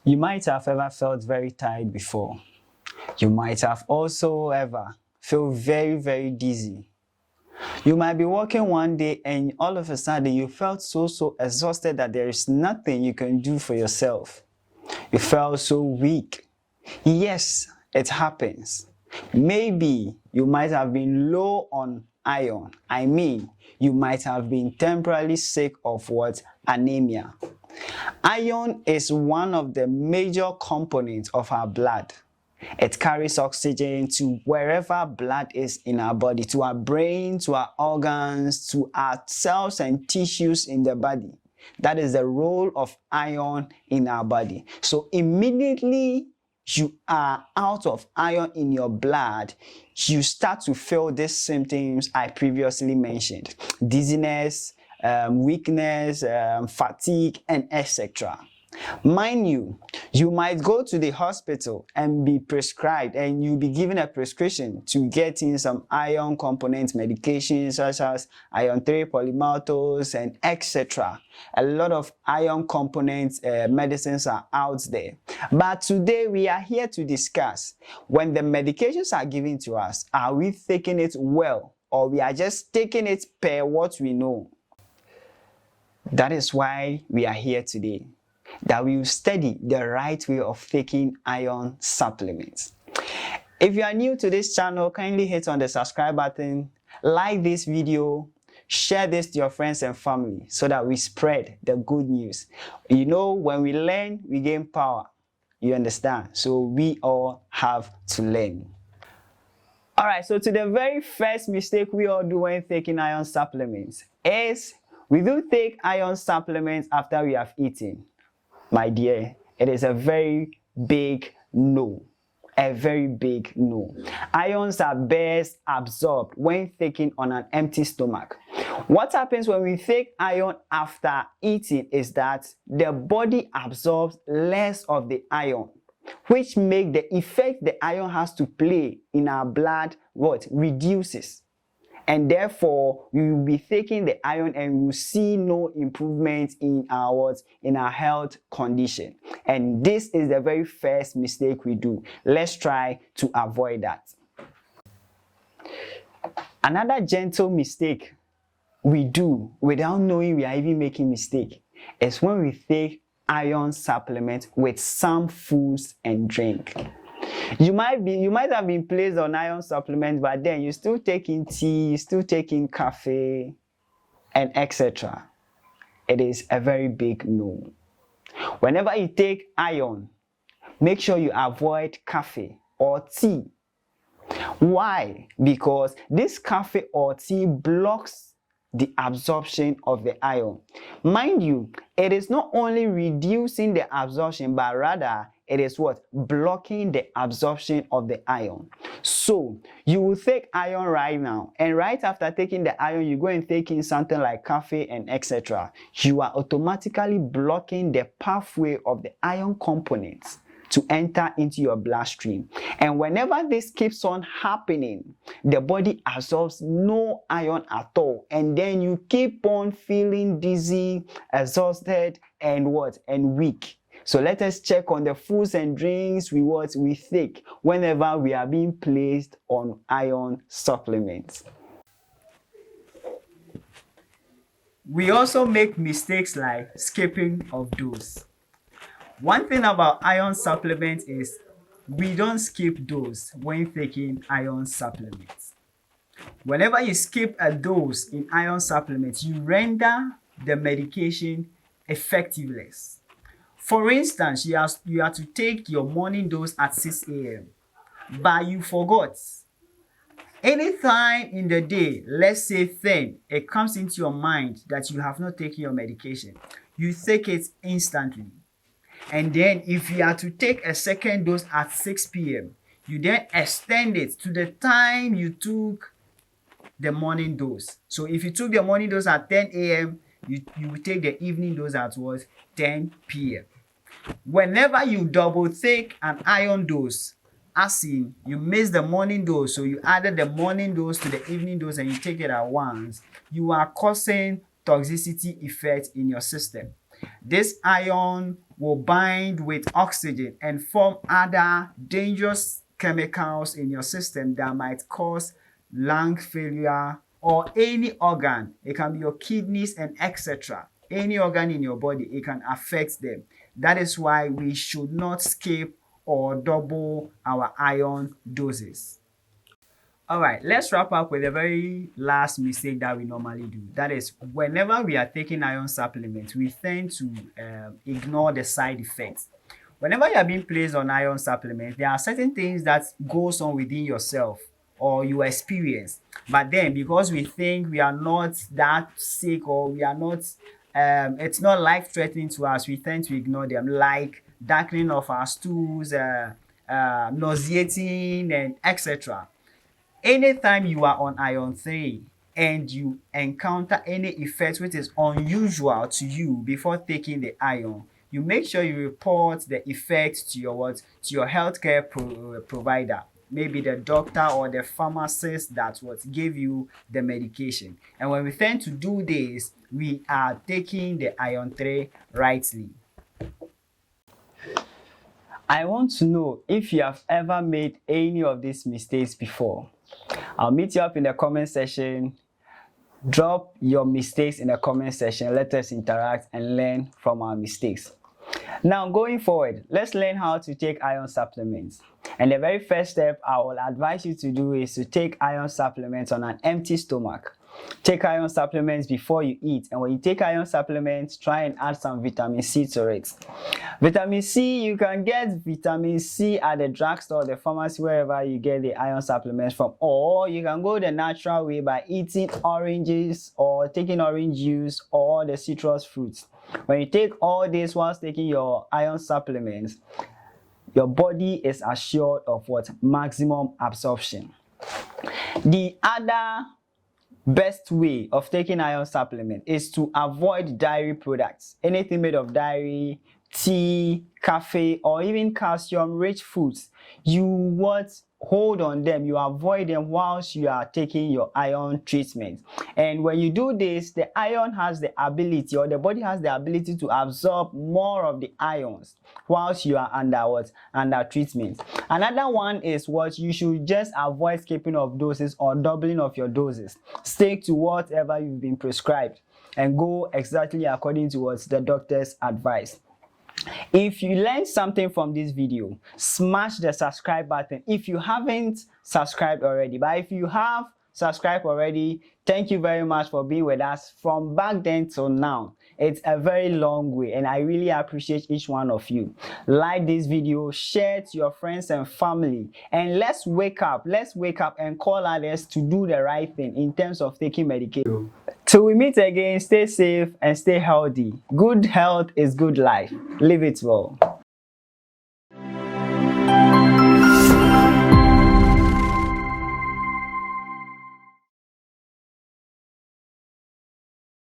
You might have ever felt very tired before. You might have also ever felt very dizzy. You might be working one day and all of a sudden you felt so exhausted that there is nothing you can do for yourself. You felt so weak. Yes, it happens. Maybe you might have been low on iron. You might have been temporarily sick of what? Anemia. Iron is one of the major components of our blood. It carries oxygen to wherever blood is in our body, to our brain, to our organs, to our cells and tissues in the body. That is the role of iron in our body. So immediately you are out of iron in your blood, you start to feel these symptoms I previously mentioned: dizziness, weakness, fatigue, and etc. Mind you, you might go to the hospital and be prescribed, and you'll be given a prescription to get in some iron component medications such as iron 3 polymaltose and etc. A lot of iron component medicines are out there. But today we are here to discuss, when the medications are given to us, are we taking it well, or we are just taking it per what we know? That is why we are here today, that we will study the right way of taking iron supplements. If you are new to this channel, kindly hit on the subscribe button, like this video, share this to your friends and family so that we spread the good news. You know, when we learn, we gain power. You understand? So we all have to learn. Alright, so to the very first mistake we all do when taking iron supplements is we do take iron supplements after we have eaten. My dear, it is a very big no. A very big no. Ions are best absorbed when taken on an empty stomach. What happens when we take iron after eating is that the body absorbs less of the iron, which makes the effect the iron has to play in our blood reduces. And therefore, we will be taking the iron and we will see no improvement in our health condition. And this is the very first mistake we do. Let's try to avoid that. Another gentle mistake we do without knowing we are even making mistake is when we take iron supplement with some foods and drink. You might have been placed on iron supplements, but then you're still taking tea, you're still taking coffee, and etc. It is a very big no. Whenever you take iron, make sure you avoid coffee or tea. Why? Because this coffee or tea blocks the absorption of the iron. Mind you, it is not only reducing the absorption, but rather it is what? Blocking the absorption of the iron. So you will take iron right now, and right after taking the iron, you go and take in something like coffee and etc. You are automatically blocking the pathway of the iron components to enter into your bloodstream. And whenever this keeps on happening, the body absorbs no iron at all. And then you keep on feeling dizzy, exhausted, and weak. So let us check on the foods and drinks we take whenever we are being placed on iron supplements. We also make mistakes like skipping of dose. One thing about iron supplements is we don't skip dose when taking iron supplements. Whenever you skip a dose in iron supplements, you render the medication effectiveless. For instance, you are to take your morning dose at 6 a.m. but you forgot. Anytime in the day, let's say 10, it comes into your mind that you have not taken your medication, you take it instantly. And then if you are to take a second dose at 6 p.m., you then extend it to the time you took the morning dose. So if you took the morning dose at 10 a.m., you will take the evening dose at 10 p.m. Whenever you double take an iron dose, as in you missed the morning dose, so you added the morning dose to the evening dose and you take it at once, you are causing toxicity effect in your system. This iron will bind with oxygen and form other dangerous chemicals in your system that might cause lung failure or any organ. It can be your kidneys and etc. Any organ in your body, it can affect them. That is why we should not skip or double our iron doses. Alright, let's wrap up with the very last mistake that we normally do. That is, whenever we are taking iron supplements, we tend to ignore the side effects. Whenever you are being placed on iron supplements, there are certain things that goes on within yourself or you experience. But then, because we think we are not that sick or we are not, it's not life-threatening to us, we tend to ignore them, like darkening of our stools, nauseating, and etc. Anytime you are on iron 3 and you encounter any effect which is unusual to you before taking the iron, you make sure you report the effect to your healthcare provider, maybe the doctor or the pharmacist that gave you the medication. And when we tend to do this, we are taking the iron 3 rightly. I want to know if you have ever made any of these mistakes before. I'll meet you up in the comment section. Drop your mistakes in the comment section. Let us interact and learn from our mistakes. Now, going forward, let's learn how to take iron supplements. And the very first step I will advise you to do is to take iron supplements on an empty stomach. Take iron supplements before you eat, and when you take iron supplements, try and add some vitamin C to it. Vitamin C, you can get vitamin C at the drugstore, the pharmacy, wherever you get the iron supplements from, or you can go the natural way by eating oranges or taking orange juice or the citrus fruits. When you take all this whilst taking your iron supplements, your body is assured of maximum absorption. The other best way of taking iron supplement is to avoid dairy products. Anything made of dairy, tea, cafe, or even calcium-rich foods. You hold on them, you avoid them whilst you are taking your iron treatment. And when you do this, the iron has the ability, or the body has the ability to absorb more of the ions whilst you are under treatment. Another one is you should just avoid skipping of doses or doubling of your doses. Stick to whatever you've been prescribed and go exactly according to what the doctor's advice. If you learned something from this video, smash the subscribe button if you haven't subscribed already. But if you have subscribed already, thank you very much for being with us from back then till now. It's a very long way, and I really appreciate each one of you. Like this video, share it to your friends and family, and let's wake up and call others to do the right thing in terms of taking medication. Till we meet again, stay safe and stay healthy. Good health is good life. Live it well.